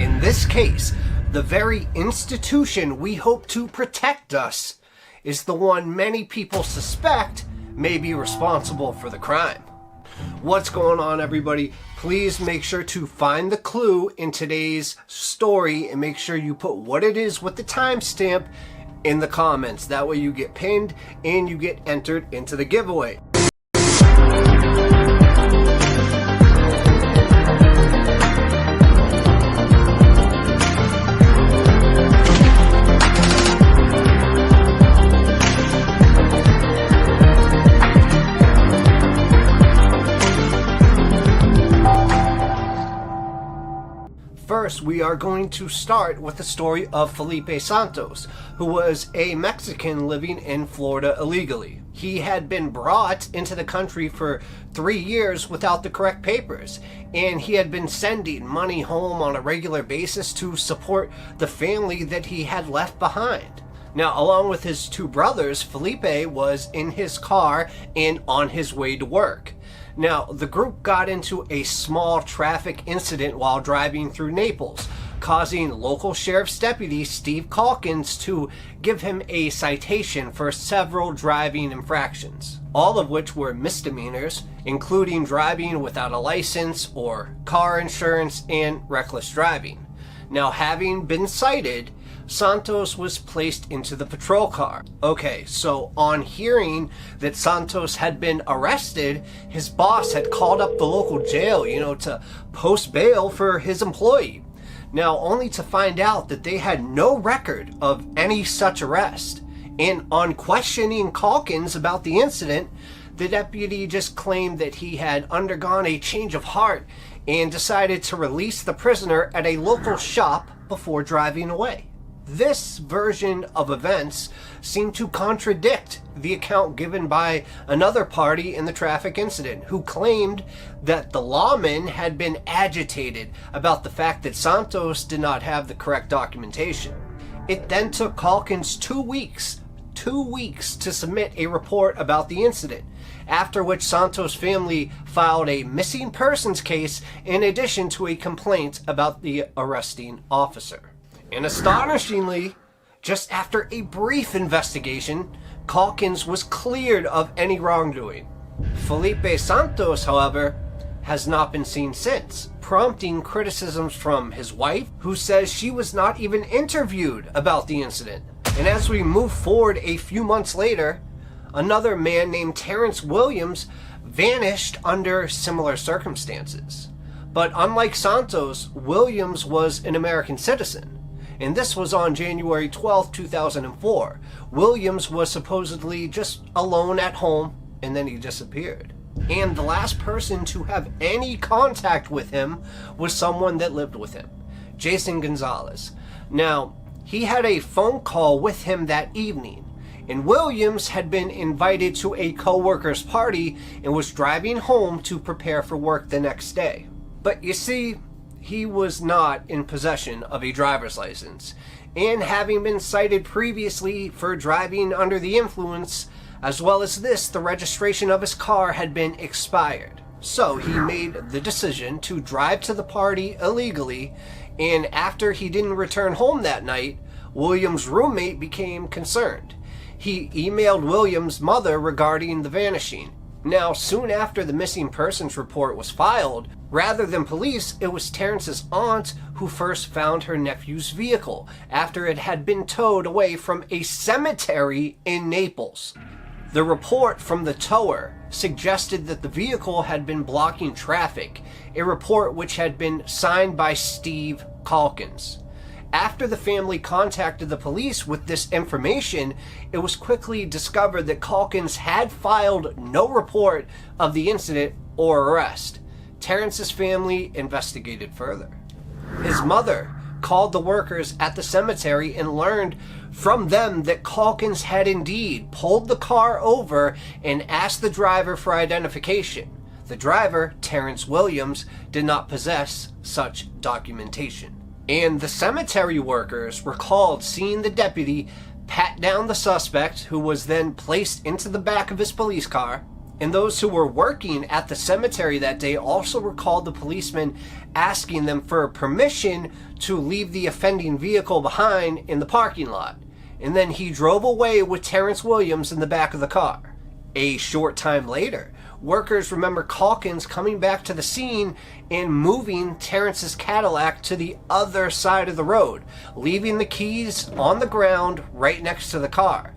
In this case, the very institution we hope to protect us is the one many people suspect may be responsible for the crime. What's going on, everybody? Please make sure to find the clue in today's story and make sure you put what it is with the timestamp in the comments. That way you get pinned and you get entered into the giveaway. First, we are going to start with the story of Felipe Santos, who was a Mexican living in Florida illegally. He had been brought into the country for 3 years without the correct papers, and he had been sending money home on a regular basis to support the family that he had left behind. Now, along with his 2 brothers, Felipe was in his car and on his way to work. Now, the group got into a small traffic incident while driving through Naples, causing local sheriff's deputy Steve Calkins to give him a citation for several driving infractions, all of which were misdemeanors, including driving without a license or car insurance and reckless driving. Now, having been cited, Santos was placed into the patrol car. Okay, so on hearing that Santos had been arrested, his boss had called up the local jail, to post bail for his employee. Now, only to find out that they had no record of any such arrest. And on questioning Calkins about the incident, the deputy just claimed that he had undergone a change of heart and decided to release the prisoner at a local shop before driving away. This version of events seemed to contradict the account given by another party in the traffic incident, who claimed that the lawman had been agitated about the fact that Santos did not have the correct documentation. It then took Calkins 2 weeks to submit a report about the incident, after which Santos' family filed a missing persons case in addition to a complaint about the arresting officer. And astonishingly, just after a brief investigation, Calkins was cleared of any wrongdoing. Felipe Santos, however, has not been seen since, prompting criticisms from his wife, who says she was not even interviewed about the incident. And as we move forward a few months later, another man named Terrence Williams vanished under similar circumstances. But unlike Santos, Williams was an American citizen. And this was on January 12, 2004. Williams was supposedly just alone at home, and then he disappeared. And the last person to have any contact with him was someone that lived with him, Jason Gonzalez. Now, he had a phone call with him that evening, and Williams had been invited to a co-worker's party and was driving home to prepare for work the next day. But you see, he was not in possession of a driver's license, and having been cited previously for driving under the influence, as well as this, the registration of his car had been expired. So he made the decision to drive to the party illegally, and after he didn't return home that night, Williams' roommate became concerned. He emailed Williams' mother regarding the vanishing. Now, soon after the missing persons report was filed, rather than police, it was Terrence's aunt who first found her nephew's vehicle after it had been towed away from a cemetery in Naples. The report from the tower suggested that the vehicle had been blocking traffic, a report which had been signed by Steve Calkins. After the family contacted the police with this information, it was quickly discovered that Calkins had filed no report of the incident or arrest. Terrence's family investigated further. His mother called the workers at the cemetery and learned from them that Calkins had indeed pulled the car over and asked the driver for identification. The driver, Terrence Williams, did not possess such documentation. And the cemetery workers recalled seeing the deputy pat down the suspect, who was then placed into the back of his police car, And those who were working at the cemetery that day also recalled the policeman asking them for permission to leave the offending vehicle behind in the parking lot. And then he drove away with Terrence Williams in the back of the car. A short time later, workers remember Calkins coming back to the scene and moving Terrence's Cadillac to the other side of the road, leaving the keys on the ground right next to the car.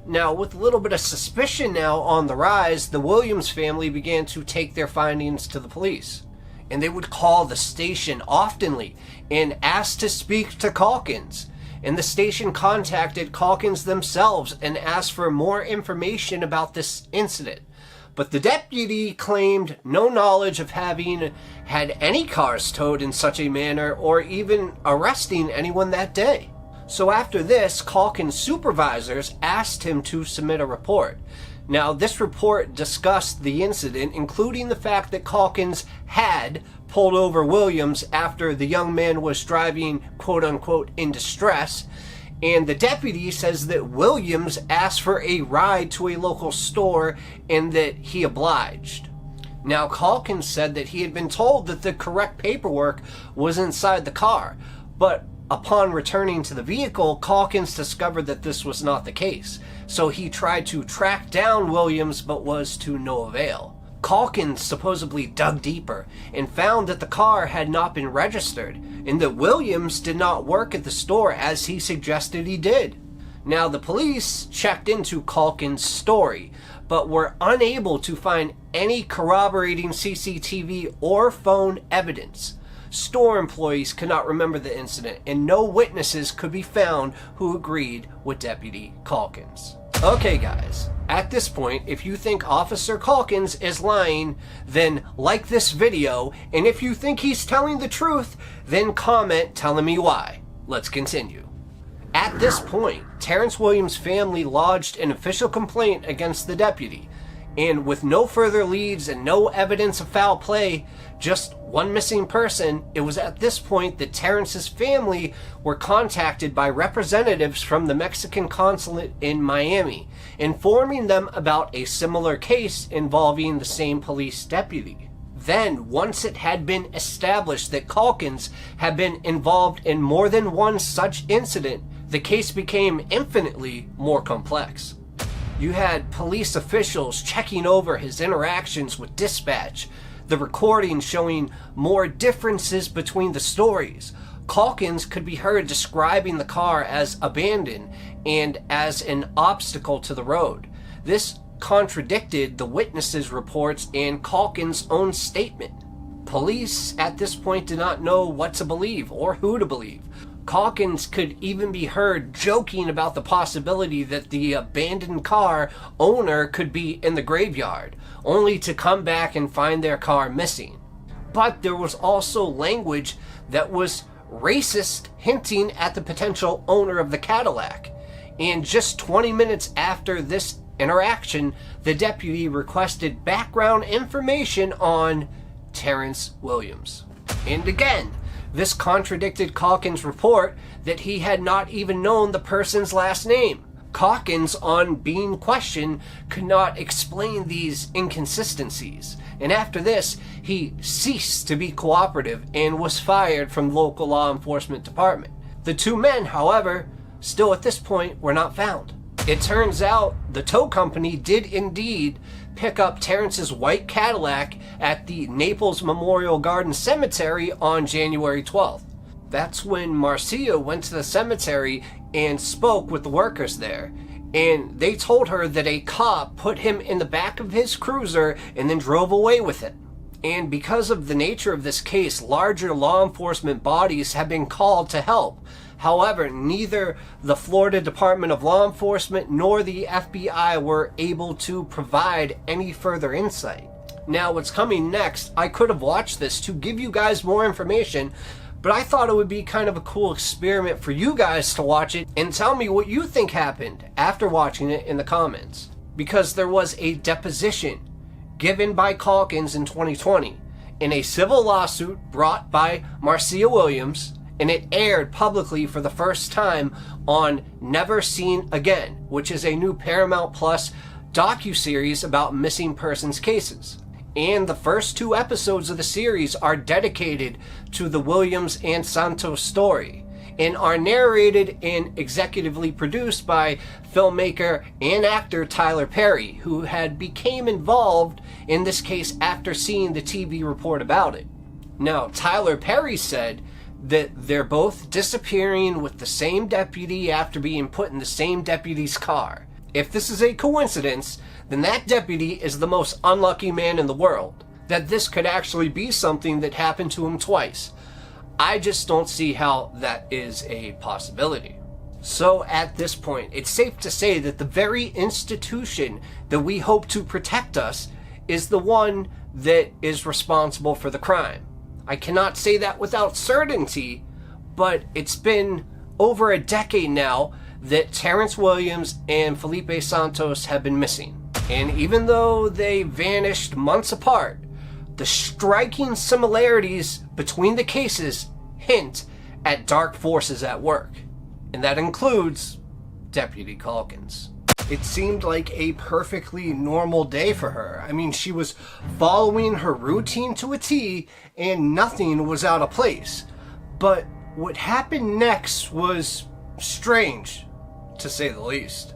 Now, with a little bit of suspicion now on the rise, the Williams family began to take their findings to the police. And they would call the station oftenly and ask to speak to Calkins. And the station contacted Calkins themselves and asked for more information about this incident. But the deputy claimed no knowledge of having had any cars towed in such a manner or even arresting anyone that day. So after this, Calkins' supervisors asked him to submit a report. Now, this report discussed the incident, including the fact that Calkins had pulled over Williams after the young man was driving, quote-unquote, in distress. And the deputy says that Williams asked for a ride to a local store and that he obliged. Now, Calkins said that he had been told that the correct paperwork was inside the car, but upon returning to the vehicle, Calkins discovered that this was not the case. So he tried to track down Williams, but was to no avail. Calkins supposedly dug deeper and found that the car had not been registered and that Williams did not work at the store as he suggested he did. Now, the police checked into Calkins' story, but were unable to find any corroborating CCTV or phone evidence. Store employees could not remember the incident, and no witnesses could be found who agreed with Deputy Calkins. Okay, guys, at this point, if you think Officer Calkins is lying, then like this video, and if you think he's telling the truth, then comment telling me why. Let's continue. At this point, Terrence Williams' family lodged an official complaint against the deputy, and with no further leads and no evidence of foul play, just one missing person, it was at this point that Terrence's family were contacted by representatives from the Mexican consulate in Miami, informing them about a similar case involving the same police deputy. Then, once it had been established that Calkins had been involved in more than one such incident, the case became infinitely more complex. You had police officials checking over his interactions with dispatch, the recording showing more differences between the stories. Calkins could be heard describing the car as abandoned and as an obstacle to the road. This contradicted the witnesses' reports and Calkins' own statement. Police at this point did not know what to believe or who to believe. Calkins could even be heard joking about the possibility that the abandoned car owner could be in the graveyard, only to come back and find their car missing. But there was also language that was racist, hinting at the potential owner of the Cadillac. And just 20 minutes after this interaction, the deputy requested background information on Terrence Williams. And again, this contradicted Calkins' report that he had not even known the person's last name. Calkins, on being questioned, could not explain these inconsistencies. And after this, he ceased to be cooperative and was fired from the local law enforcement department. The two men, however, still at this point were not found. It turns out the tow company did indeed pick up Terrence's white Cadillac at the Naples Memorial Garden Cemetery on January 12th. That's when Marcia went to the cemetery and spoke with the workers there. And they told her that a cop put him in the back of his cruiser and then drove away with it. And because of the nature of this case, larger law enforcement bodies have been called to help. However, neither the Florida Department of Law Enforcement nor the FBI were able to provide any further insight. Now, what's coming next, I could have watched this to give you guys more information, but I thought it would be kind of a cool experiment for you guys to watch it and tell me what you think happened after watching it in the comments. Because there was a deposition given by Calkins in 2020 in a civil lawsuit brought by Marcia Williams, and it aired publicly for the first time on Never Seen Again, which is a new Paramount Plus docuseries about missing persons cases. And the first 2 episodes of the series are dedicated to the Williams and Santos story, and are narrated and executively produced by filmmaker and actor Tyler Perry, who had became involved in this case after seeing the TV report about it. Now, Tyler Perry said that they're both disappearing with the same deputy after being put in the same deputy's car. If this is a coincidence, then that deputy is the most unlucky man in the world. That this could actually be something that happened to him twice. I just don't see how that is a possibility. So at this point, it's safe to say that the very institution that we hope to protect us is the one that is responsible for the crime. I cannot say that without certainty, but it's been over a decade now that Terrence Williams and Felipe Santos have been missing. And even though they vanished months apart, the striking similarities between the cases hint at dark forces at work. And that includes Deputy Calkins. It seemed like a perfectly normal day for her. I mean, she was following her routine to a T, and nothing was out of place. But what happened next was strange, to say the least.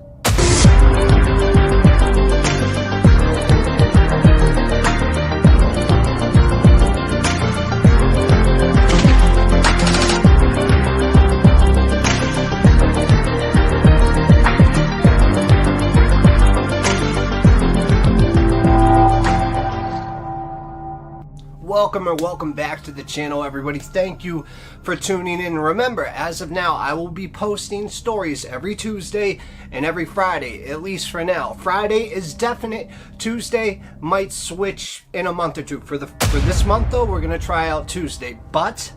Welcome back to the channel, everybody. Thank you for tuning in. Remember, as of now, I will be posting stories every Tuesday and every Friday, at least for now. Friday is definite. Tuesday might switch in a month or two. For this month, though, we're going to try out Tuesday. But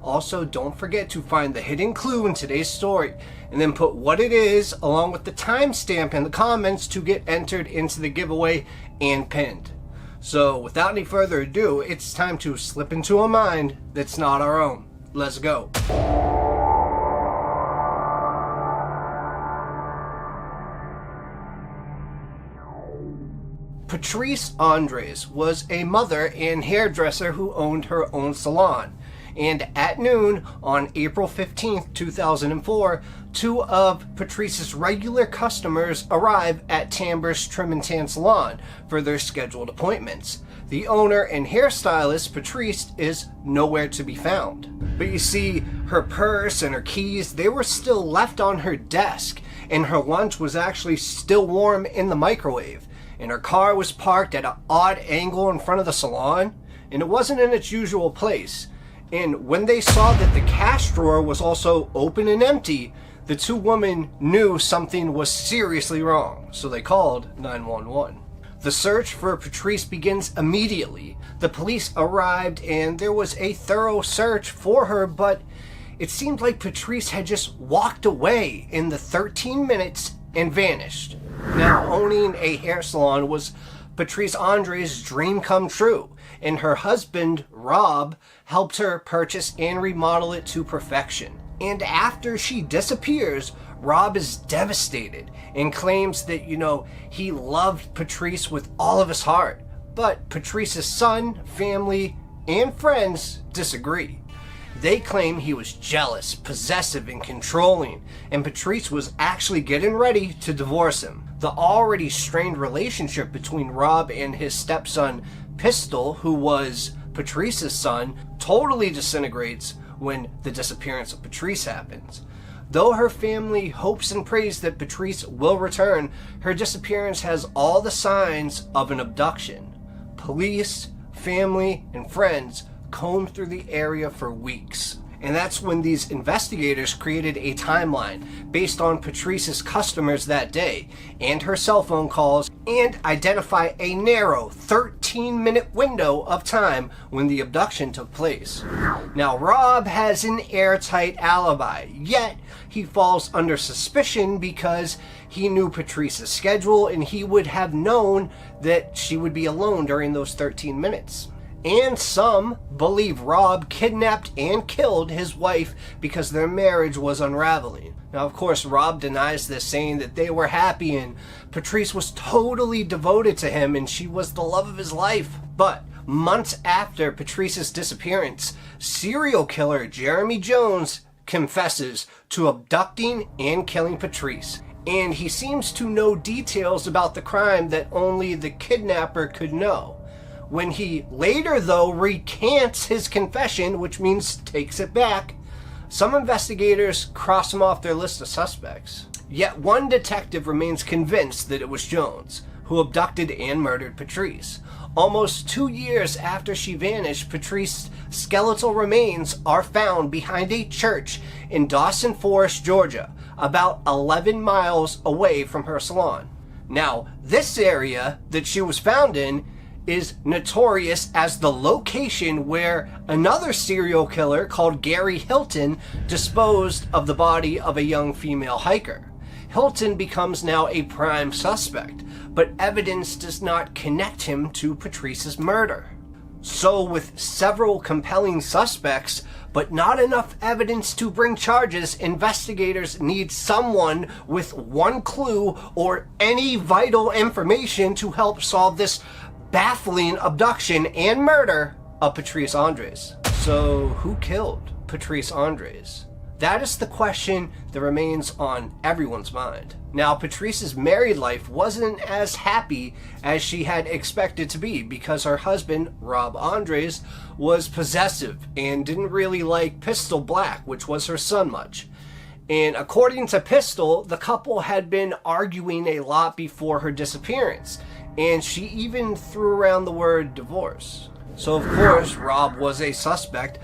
also, don't forget to find the hidden clue in today's story, and then put what it is along with the timestamp in the comments to get entered into the giveaway and pinned. So, without any further ado, it's time to slip into a mind that's not our own. Let's go. Patrice Andres was a mother and hairdresser who owned her own salon. And at noon on April 15th, 2004, 2 of Patrice's regular customers arrive at Tamber's Trim and Tan Salon for their scheduled appointments. The owner and hairstylist, Patrice, is nowhere to be found. But you see, her purse and her keys, they were still left on her desk, and her lunch was actually still warm in the microwave. And her car was parked at an odd angle in front of the salon, and it wasn't in its usual place. And when they saw that the cash drawer was also open and empty, the 2 women knew something was seriously wrong, so they called 911. The search for Patrice begins immediately. The police arrived and there was a thorough search for her, but it seemed like Patrice had just walked away in the 13 minutes and vanished. Now, owning a hair salon was Patrice Andres' dream come true, and her husband, Rob, helped her purchase and remodel it to perfection. And after she disappears, Rob is devastated and claims that, he loved Patrice with all of his heart. But Patrice's son, family, and friends disagree. They claim he was jealous, possessive, and controlling, and Patrice was actually getting ready to divorce him. The already strained relationship between Rob and his stepson, Pistol, who was Patrice's son, totally disintegrates when the disappearance of Patrice happens. Though her family hopes and prays that Patrice will return, her disappearance has all the signs of an abduction. Police, family, and friends combed through the area for weeks. And that's when these investigators created a timeline based on Patrice's customers that day and her cell phone calls, and identify a narrow 13-minute window of time when the abduction took place. Now, Rob has an airtight alibi, yet he falls under suspicion because he knew Patrice's schedule and he would have known that she would be alone during those 13 minutes. And some believe Rob kidnapped and killed his wife because their marriage was unraveling. Now, of course, Rob denies this, saying that they were happy and Patrice was totally devoted to him and she was the love of his life. But months after Patrice's disappearance, serial killer Jeremy Jones confesses to abducting and killing Patrice. And he seems to know details about the crime that only the kidnapper could know. When he later, though, recants his confession, which means takes it back, some investigators cross him off their list of suspects. Yet one detective remains convinced that it was Jones who abducted and murdered Patrice. Almost 2 years after she vanished, Patrice's skeletal remains are found behind a church in Dawson Forest, Georgia, about 11 miles away from her salon. Now, this area that she was found in is notorious as the location where another serial killer called Gary Hilton disposed of the body of a young female hiker. Hilton becomes now a prime suspect, but evidence does not connect him to Patrice's murder. So with several compelling suspects, but not enough evidence to bring charges, investigators need someone with one clue or any vital information to help solve this baffling abduction and murder of Patrice Andres. So who killed Patrice Andres? That is the question that remains on everyone's mind. Now, Patrice's married life wasn't as happy as she had expected to be because her husband, Rob Andres, was possessive and didn't really like Pistol Black, which was her son, much. And according to Pistol, the couple had been arguing a lot before her disappearance, and she even threw around the word divorce. So of course, Rob was a suspect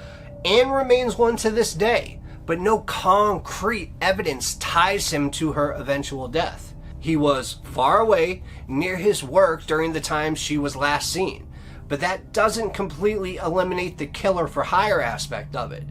and remains one to this day, but no concrete evidence ties him to her eventual death. He was far away, near his work during the time she was last seen, but that doesn't completely eliminate the killer for hire aspect of it.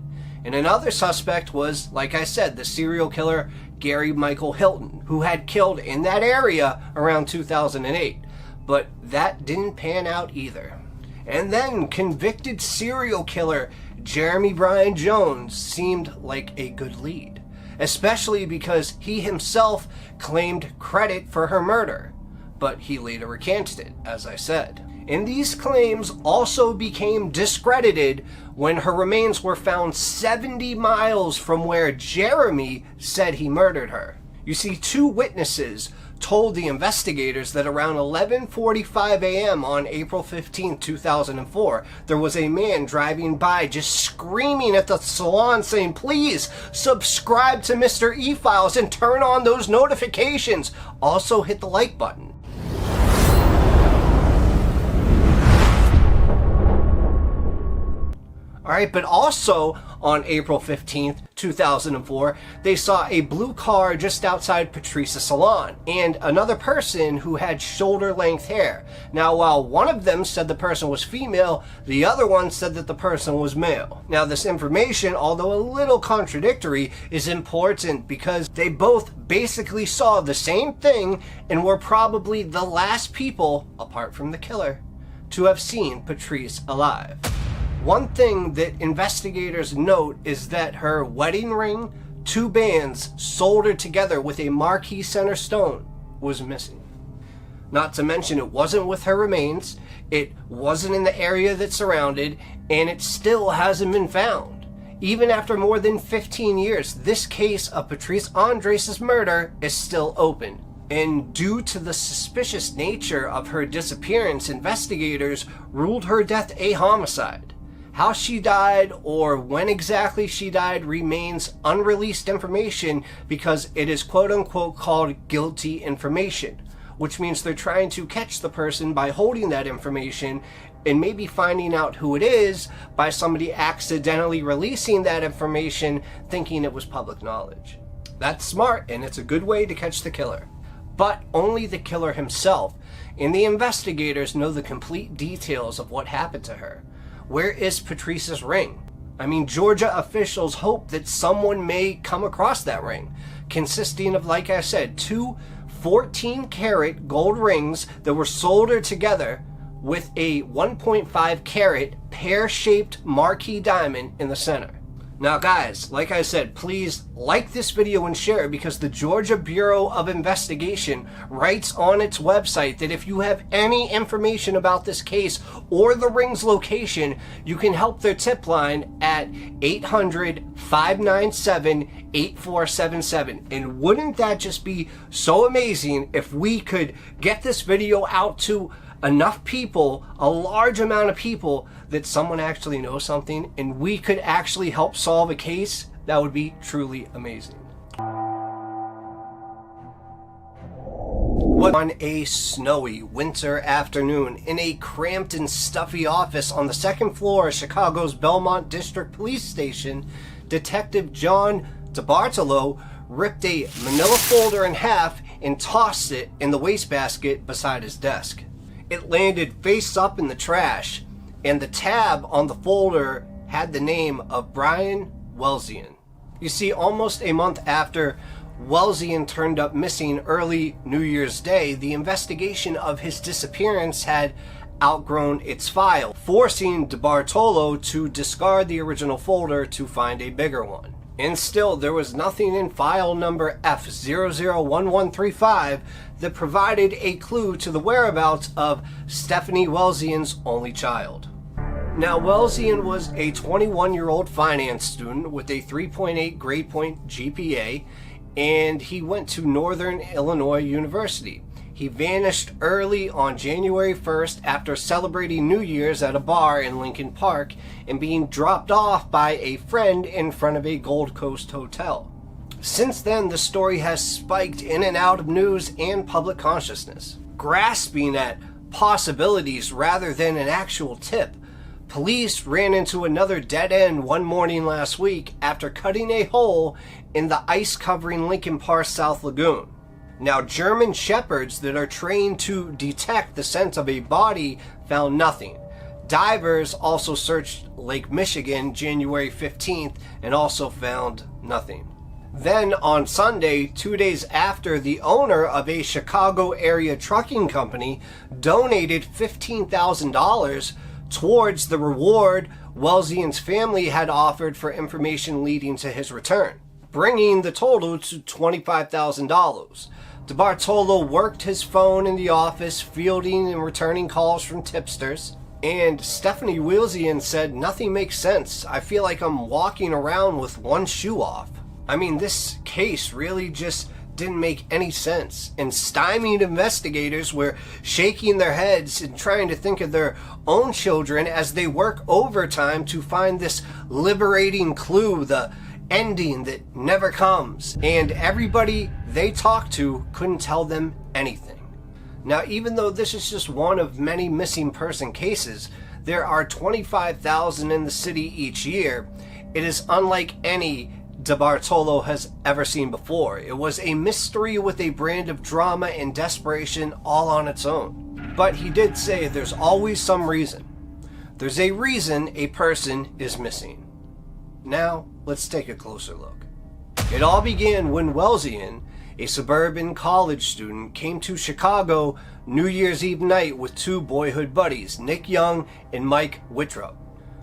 And another suspect was, like I said, the serial killer Gary Michael Hilton, who had killed in that area around 2008. But that didn't pan out either. And then convicted serial killer Jeremy Brian Jones seemed like a good lead, especially because he himself claimed credit for her murder, but he later recanted it, as I said. And these claims also became discredited when her remains were found 70 miles from where Jeremy said he murdered her. You see, two witnesses told the investigators that around 11:45 a.m. on April 15, 2004, there was a man driving by just screaming at the salon saying, "Please subscribe to Mr. E-Files and turn on those notifications. Also hit the like button." Alright, but also on April 15th, 2004, they saw a blue car just outside Patrice's salon, and another person who had shoulder-length hair. Now, while one of them said the person was female, the other one said that the person was male. Now, this information, although a little contradictory, is important because they both basically saw the same thing and were probably the last people, apart from the killer, to have seen Patrice alive. One thing that investigators note is that her wedding ring, two bands soldered together with a marquee center stone, was missing. Not to mention it wasn't with her remains, it wasn't in the area that surrounded, and it still hasn't been found. Even after more than 15 years, this case of Patrice Andres' murder is still open. And due to the suspicious nature of her disappearance, investigators ruled her death a homicide. How she died or when exactly she died remains unreleased information because it is quote-unquote called guilty information, which means they're trying to catch the person by holding that information and maybe finding out who it is by somebody accidentally releasing that information thinking it was public knowledge. That's smart, and it's a good way to catch the killer. But only the killer himself and the investigators know the complete details of what happened to her. Where is Patrice's ring? I mean, Georgia officials hope that someone may come across that ring, consisting of, like I said, two 14-karat gold rings that were soldered together with a 1.5-karat pear-shaped marquee diamond in the center. Now guys, like I said, please like this video and share it, because the Georgia Bureau of Investigation writes on its website that if you have any information about this case or the ring's location, you can help their tip line at 800-597-8477. And wouldn't that just be so amazing if we could get this video out to enough people, a large amount of people, that someone actually knows something and we could actually help solve a case? That would be truly amazing. On a snowy winter afternoon, in a cramped and stuffy office on the second floor of Chicago's Belmont District Police Station, Detective John DeBartolo ripped a manila folder in half and tossed it in the wastebasket beside his desk. It landed face up in the trash, and the tab on the folder had the name of Brian Welzien. You see, almost a month after Welzien turned up missing early New Year's Day, the investigation of his disappearance had outgrown its file, forcing DeBartolo to discard the original folder to find a bigger one. And still, there was nothing in file number F001135 that provided a clue to the whereabouts of Stephanie Welzien's only child. Now, Welzien was a 21-year-old finance student with a 3.8 grade point GPA, and he went to Northern Illinois University. He vanished early on January 1st after celebrating New Year's at a bar in Lincoln Park and being dropped off by a friend in front of a Gold Coast hotel. Since then, the story has spiked in and out of news and public consciousness. Grasping at possibilities rather than an actual tip, police ran into another dead end one morning last week after cutting a hole in the ice-covering Lincoln Park South Lagoon. Now, German shepherds that are trained to detect the scent of a body found nothing. Divers also searched Lake Michigan January 15th and also found nothing. Then on Sunday, 2 days after, the owner of a Chicago area trucking company donated $15,000 towards the reward Welzien's family had offered for information leading to his return, bringing the total to $25,000. DeBartolo worked his phone in the office, fielding and returning calls from tipsters. And Stephanie Welzien said, "Nothing makes sense. I feel like I'm walking around with one shoe off." I mean, this case really just didn't make any sense. And stymied investigators were shaking their heads and trying to think of their own children as they work overtime to find this liberating clue, the ending that never comes. And everybody they talked to couldn't tell them anything. Now, even though this is just one of many missing person cases, there are 25,000 in the city each year. It is unlike any DeBartolo has ever seen before. It was a mystery with a brand of drama and desperation all on its own. But he did say there's always some reason. There's a reason a person is missing. Now, let's take a closer look. It all began when Welzien, a suburban college student, came to Chicago New Year's Eve night with two boyhood buddies, Nick Young and Mike Wittrup.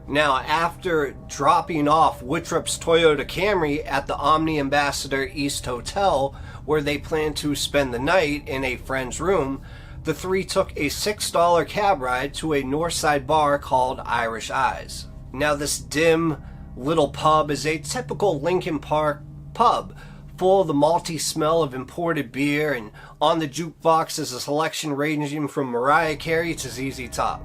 Now, after dropping off Wittrop's Toyota Camry at the Omni Ambassador East Hotel, where they planned to spend the night in a friend's room, the three took a $6 cab ride to a Northside bar called Irish Eyes. Now, this dim little pub is a typical Lincoln Park pub, full of the malty smell of imported beer, and on the jukebox is a selection ranging from Mariah Carey to ZZ Top.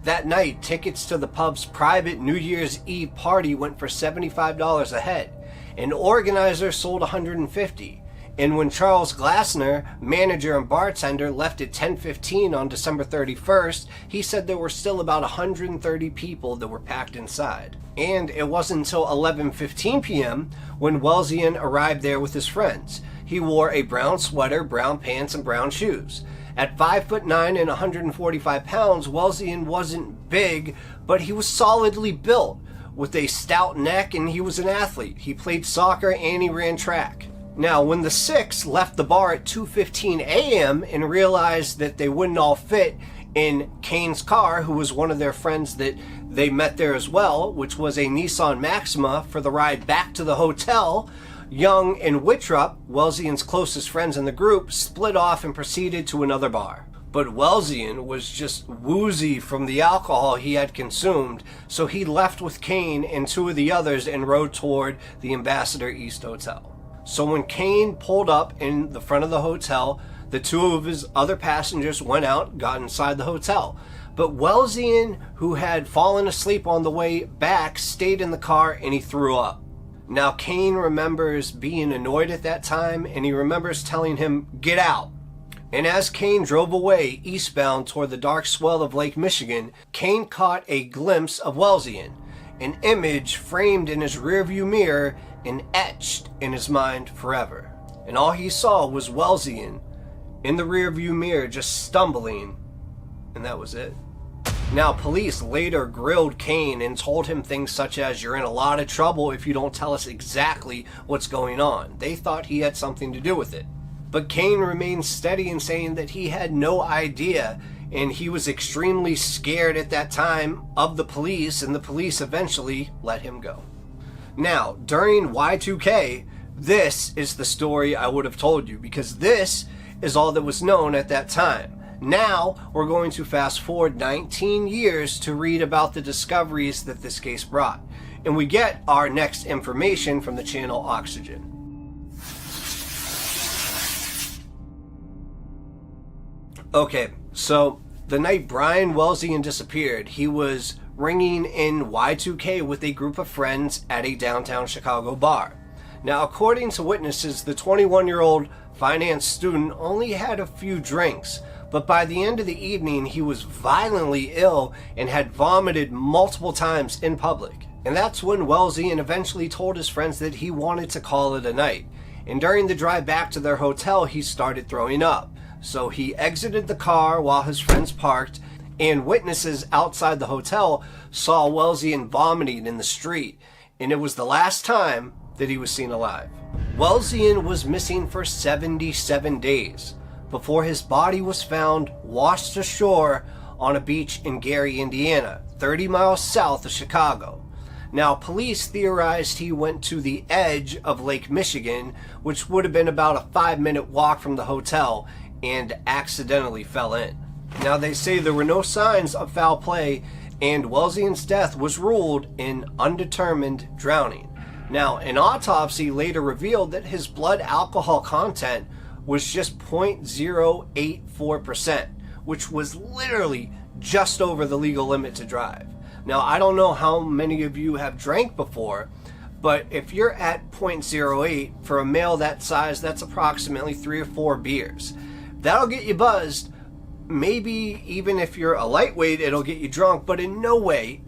That night, tickets to the pub's private New Year's Eve party went for $75 a head. An organizer sold $150. And when Charles Glassner, manager and bartender, left at 10:15 on December 31st, he said there were still about 130 people that were packed inside. And it wasn't until 11:15 p.m. when Welzien arrived there with his friends. He wore a brown sweater, brown pants, and brown shoes. At 5'9" and 145 pounds, Welzien wasn't big, but he was solidly built, with a stout neck, and he was an athlete. He played soccer and he ran track. Now, when the six left the bar at 2:15 a.m. and realized that they wouldn't all fit in Kane's car, who was one of their friends that they met there as well, which was a Nissan Maxima for the ride back to the hotel. Young and Wittrup, Welzien's closest friends in the group, split off and proceeded to another bar. But Welzien was just woozy from the alcohol he had consumed, so he left with Kane and two of the others and rode toward the Ambassador East Hotel. So when Kane pulled up in the front of the hotel, the two of his other passengers went out, got inside the hotel. But Welzien, who had fallen asleep on the way back, stayed in the car and he threw up. Now Kane remembers being annoyed at that time, and he remembers telling him, "Get out." And as Kane drove away eastbound toward the dark swell of Lake Michigan, Kane caught a glimpse of Welzien, an image framed in his rearview mirror and etched in his mind forever. And all he saw was Welzien in the rearview mirror just stumbling, and that was it. Now, police later grilled Kane and told him things such as, "You're in a lot of trouble if you don't tell us exactly what's going on." They thought he had something to do with it. But Kane remained steady in saying that he had no idea, and he was extremely scared at that time of the police, and the police eventually let him go. Now, during Y2K, this is the story I would have told you, because this is all that was known at that time. Now, we're going to fast forward 19 years to read about the discoveries that this case brought. And we get our next information from the channel Oxygen. Okay, so the night Brian Welzien disappeared, he was ringing in Y2K with a group of friends at a downtown Chicago bar. Now, according to witnesses, the 21-year-old finance student only had a few drinks, but by the end of the evening, he was violently ill and had vomited multiple times in public. And that's when Welzien eventually told his friends that he wanted to call it a night. And during the drive back to their hotel, he started throwing up. So he exited the car while his friends parked, and witnesses outside the hotel saw Welzien vomiting in the street, and it was the last time that he was seen alive. Welzien was missing for 77 days before his body was found washed ashore on a beach in Gary, Indiana, 30 miles south of Chicago. Now, police theorized he went to the edge of Lake Michigan, which would have been about a 5-minute walk from the hotel, and accidentally fell in. Now, they say there were no signs of foul play, and Welzien's death was ruled an undetermined drowning. Now, an autopsy later revealed that his blood alcohol content was just 0.084%, which was literally just over the legal limit to drive. Now, I don't know how many of you have drank before, but if you're at 0.08, for a male that size, that's approximately 3 or 4 beers. That'll get you buzzed. Maybe even if you're a lightweight, it'll get you drunk, but in no way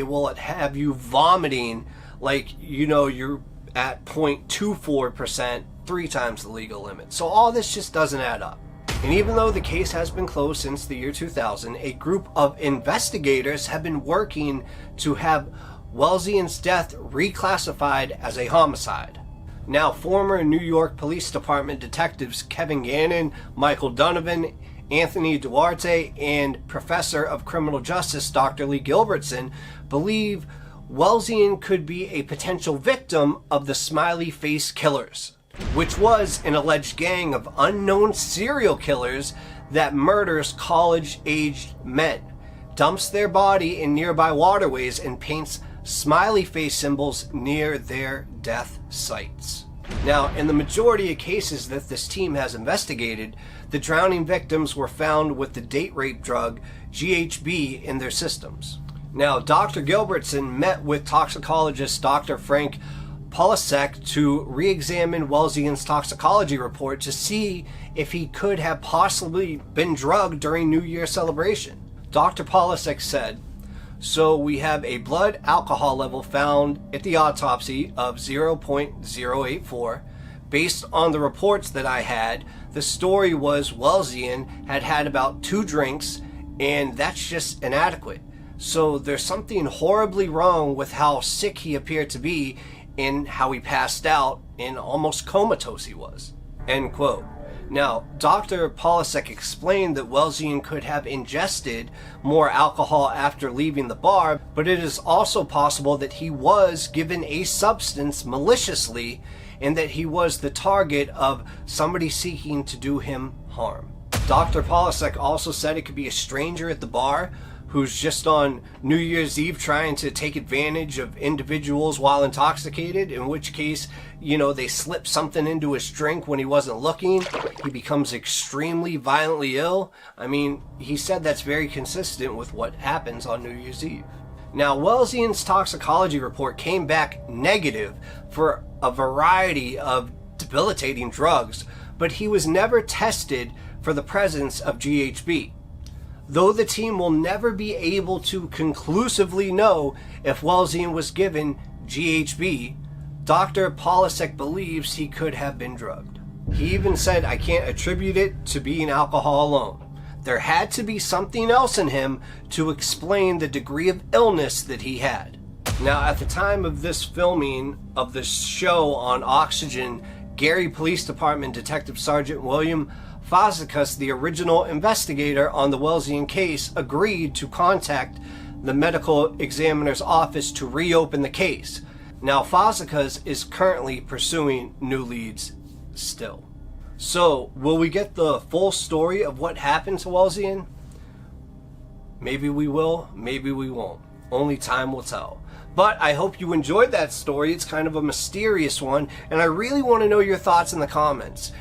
will it have you vomiting like, you're at 0.24%, 3 times the legal limit. So all this just doesn't add up. And even though the case has been closed since the year 2000, a group of investigators have been working to have Welzien's death reclassified as a homicide. Now, former New York Police Department detectives Kevin Gannon, Michael Donovan, Anthony Duarte, and Professor of Criminal Justice Dr. Lee Gilbertson believe Welzien could be a potential victim of the Smiley Face Killers, which was an alleged gang of unknown serial killers that murders college-aged men, dumps their body in nearby waterways, and paints smiley face symbols near their death sites. Now, in the majority of cases that this team has investigated, the drowning victims were found with the date rape drug GHB in their systems. Now, Dr. Gilbertson met with toxicologist Dr. Frank Polasek to re-examine Welzien's toxicology report to see if he could have possibly been drugged during New Year celebration. Dr. Polasek said, "So we have a blood alcohol level found at the autopsy of 0.084. Based on the reports that I had, the story was Welzien had had about 2 drinks, and that's just inadequate. So there's something horribly wrong with how sick he appeared to be and how he passed out and almost comatose he was." End quote. Now, Dr. Polasek explained that Welzien could have ingested more alcohol after leaving the bar, but it is also possible that he was given a substance maliciously and that he was the target of somebody seeking to do him harm. Dr. Polasek also said it could be a stranger at the bar who's just on New Year's Eve trying to take advantage of individuals while intoxicated, in which case, they slip something into his drink when he wasn't looking. He becomes extremely violently ill. I mean, he said that's very consistent with what happens on New Year's Eve. Now, Welzien's toxicology report came back negative for a variety of debilitating drugs, but he was never tested for the presence of GHB. Though the team will never be able to conclusively know if Welzien was given GHB, Dr. Polasek believes he could have been drugged. He even said, "I can't attribute it to being alcohol alone. There had to be something else in him to explain the degree of illness that he had." Now, at the time of this filming of this show on Oxygen, Gary Police Department Detective Sergeant William Fazekas, the original investigator on the Welzien case, agreed to contact the medical examiner's office to reopen the case. Now, Fazekas is currently pursuing new leads still. So, will we get the full story of what happened to Welzien? Maybe we will, maybe we won't. Only time will tell. But I hope you enjoyed that story. It's kind of a mysterious one, and I really want to know your thoughts in the comments.